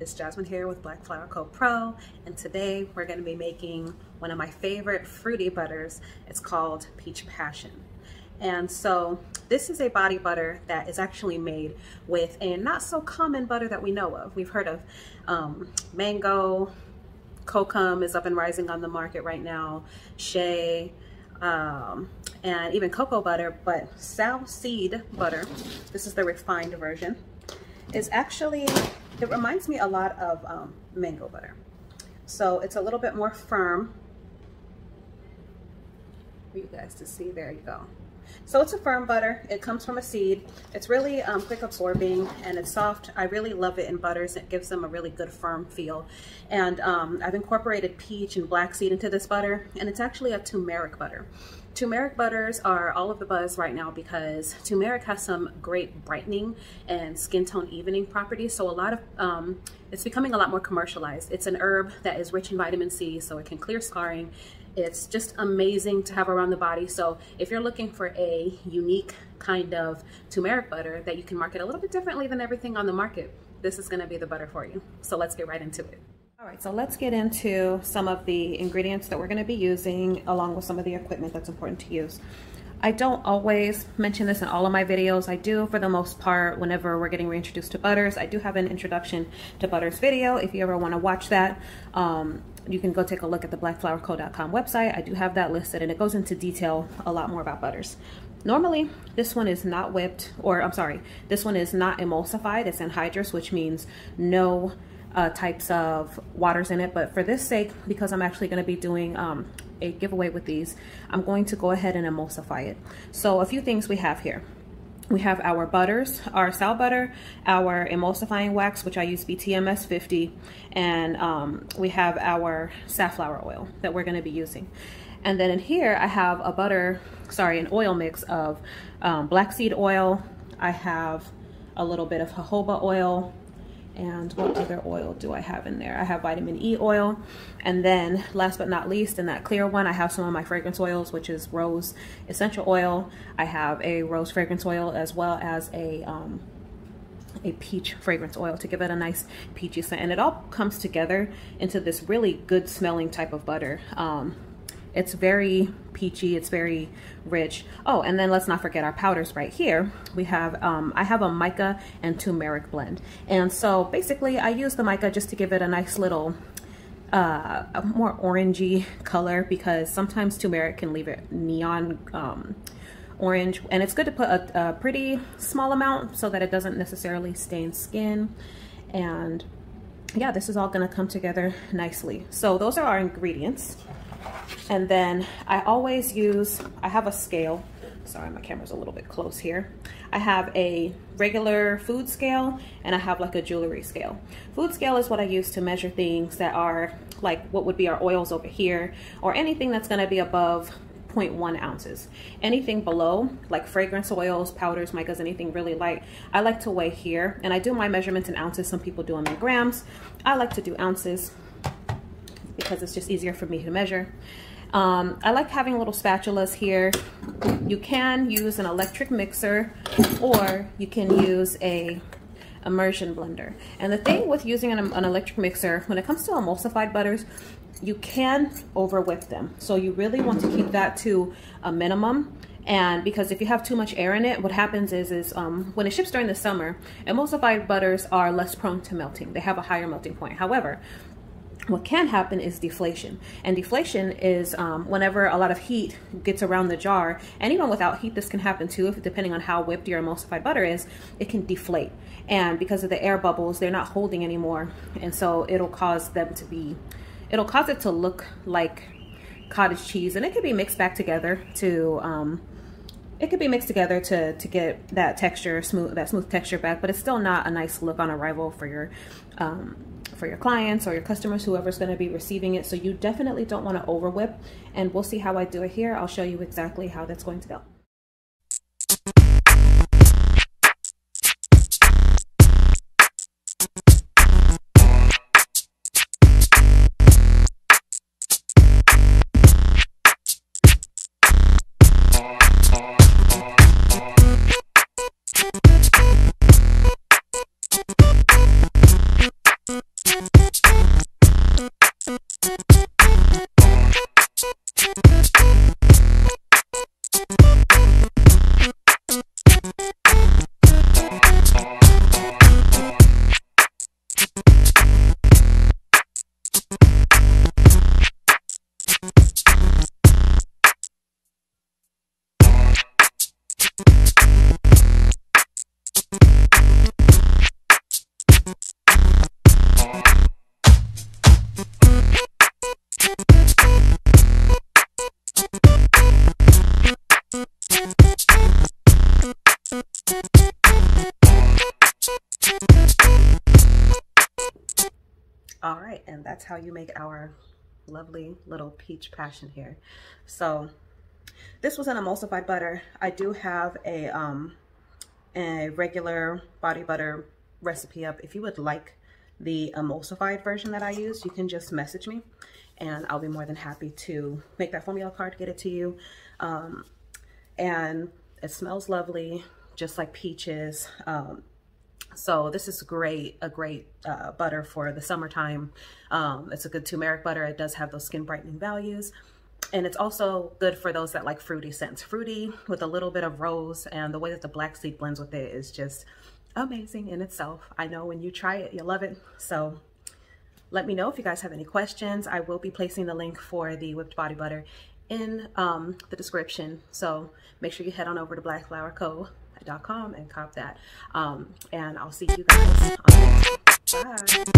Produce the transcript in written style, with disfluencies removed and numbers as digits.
it's Jasmine here with Black Flower Co Pro, and today we're going to be making one of my favorite fruity butters. It's called Peach Passion. And so this is a body butter that is actually made with a not so common butter that we know of. We've heard of mango, kokum is up and rising on the market right now, shea, and even cocoa butter, but sow seed butter, this is the refined version, is actually, it reminds me a lot of mango butter. So it's a little bit more firm for you guys to see. There you go. So it's a firm butter. It comes from a seed. It's really quick absorbing and it's soft. I really love it in butters. It gives them a really good firm feel. And I've incorporated peach and black seed into this butter, and it's actually a turmeric butter. Turmeric butters are all of the buzz right now because turmeric has some great brightening and skin tone evening properties. So a lot of, it's becoming a lot more commercialized. It's an herb that is rich in vitamin C, so it can clear scarring. It's just amazing to have around the body. So if you're looking for a unique kind of turmeric butter that you can market a little bit differently than everything on the market, this is gonna be the butter for you. So let's get right into it. All right, so let's get into some of the ingredients that we're gonna be using along with some of the equipment that's important to use. I don't always mention this in all of my videos. I do for the most part whenever we're getting reintroduced to butters. I do have an introduction to butters video. If you ever wanna watch that, you can go take a look at the blackflowerco.com website. I do have that listed and it goes into detail a lot more about butters. Normally, this one is not whipped, or I'm sorry, this one is not emulsified. It's anhydrous, which means no types of waters in it. But for this sake, because I'm actually going to be doing a giveaway with these, I'm going to go ahead and emulsify it. So a few things we have here. We have our butters, our sow butter, our emulsifying wax, which I use BTMS 50, and we have our safflower oil that we're going to be using. And then in here I have a an oil mix of black seed oil. I have a little bit of jojoba oil. And what other oil do I have in there? I have vitamin E oil. And then last but not least, in that clear one, I have some of my fragrance oils, which is rose essential oil. I have a rose fragrance oil as well as a peach fragrance oil to give it a nice peachy scent. And it all comes together into this really good smelling type of butter. It's very peachy, it's very rich. Oh, and then let's not forget our powders right here. We have, I have a mica and turmeric blend. And so basically I use the mica just to give it a nice little, a more orangey color, because sometimes turmeric can leave it neon orange. And it's good to put a pretty small amount so that it doesn't necessarily stain skin. And yeah, this is all gonna come together nicely. So those are our ingredients. And then I always use, I have a scale. Sorry, my camera's a little bit close here. I have a regular food scale and I have like a jewelry scale. Food scale is what I use to measure things that are like what would be our oils over here, or anything that's gonna be above 0.1 ounces. Anything below, like fragrance oils, powders, micas, anything really light, I like to weigh here. And I do my measurements in ounces. Some people do them in grams. I like to do ounces because it's just easier for me to measure. I like having little spatulas here. You can use an electric mixer or you can use a immersion blender. And the thing with using an electric mixer, when it comes to emulsified butters, you can over whip them. So you really want to keep that to a minimum. And because if you have too much air in it, what happens is when it ships during the summer, emulsified butters are less prone to melting. They have a higher melting point. However, what can happen is deflation. And deflation is whenever a lot of heat gets around the jar, and even without heat, this can happen too, depending on how whipped your emulsified butter is, it can deflate. And because of the air bubbles, they're not holding anymore. And so it'll cause them to be, it'll cause it to look like cottage cheese. And it could be mixed back together to, to get that texture, smooth texture back, but it's still not a nice look on arrival for your clients or your customers, whoever's going to be receiving it. So you definitely don't want to over whip, and we'll see how I do it here. I'll show you exactly how that's going to go. All right, and that's how you make our lovely little peach passion here. So this was an emulsified butter. I do have a regular body butter recipe up. If you would like the emulsified version that I use, you can just message me and I'll be more than happy to make that formula card, get it to you. And it smells lovely, just like peaches. So this is a great butter for the summertime. It's a good turmeric butter. It does have those skin brightening values. And it's also good for those that like fruity scents. Fruity with a little bit of rose, and the way that the black seed blends with it is just amazing in itself. I know when you try it, you'll love it. So let me know if you guys have any questions. I will be placing the link for the whipped body butter in the description. So make sure you head on over to blackflowerco.com and cop that. And I'll see you guys on the next one. Bye.